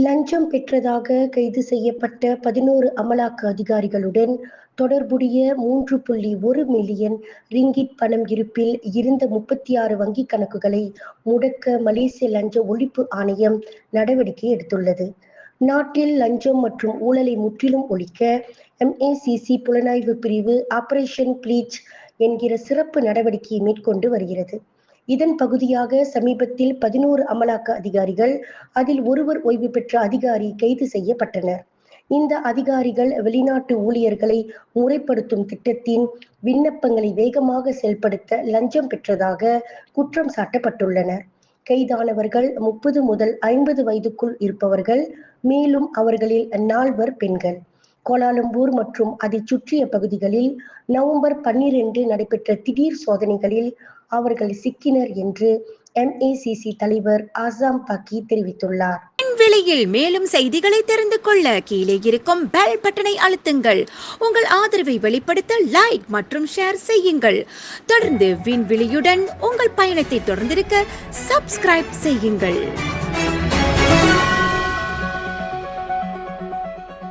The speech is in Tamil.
லஞ்சம் பெற்றதாக கைது செய்யப்பட்ட 11 அமலாக்க அதிகாரிகளுடன் தொடர்புடைய 3.1 மில்லியன் ரிங்கிட் பணம் இருப்பில் இருந்த 36 வங்கிக் கணக்குகளை முடக்க மலேசிய லஞ்ச ஒழிப்பு ஆணையம் நடவடிக்கை எடுத்துள்ளது. நாட்டில் லஞ்சம் மற்றும் ஊழலை முற்றிலும் ஒழிக்க MACC புலனாய்வு பிரிவு ஆபரேஷன் ப்ளீச் என்கிற சிறப்பு நடவடிக்கையை மேற்கொண்டு வருகிறது. இதன் பகுதியாக சமீபத்தில் 11 அமலாக்க அதிகாரிகள், அதில் ஒருவர் ஓய்வு பெற்ற அதிகாரி கைது செய்யப்பட்டனர். இந்த அதிகாரிகள் வெளிநாட்டு ஊழியர்களை முறைப்படுத்தும் திட்டத்தின் விண்ணப்பங்களை வேகமாக செயல்படுத்த லஞ்சம் பெற்றதாக குற்றம் சாட்டப்பட்டுள்ளனர். கைதானவர்கள் 30 முதல் 50 வயதுக்குள் இருப்பவர்கள், மேலும் அவர்களில் 4 பெண்கள். கோலாலம்பூர் மற்றும் அதைச் சுற்றிய பகுதிகளில் நவம்பர் 12 நடைபெற்ற திடீர் சோதனைகளில் அவர்கள் சிக்கினர் என்று MACC தலைவர் ஆசாம் பாக்கி தெரிவித்துள்ளார். விண்வெளியில் மேலும் செய்திகளை தெரிந்து கொள்ள கீழே இருக்கும் பெல் பட்டனை அழுத்துங்கள். உங்கள் ஆதரவை வெளிப்படுத்த லைக் மற்றும் ஷேர் செய்யுங்கள். தொடர்ந்து விண்வெளியுடன் உங்கள் பயணத்தை தொடர்ந்திருக்க சப்ஸ்கிரைப் செய்யுங்கள்.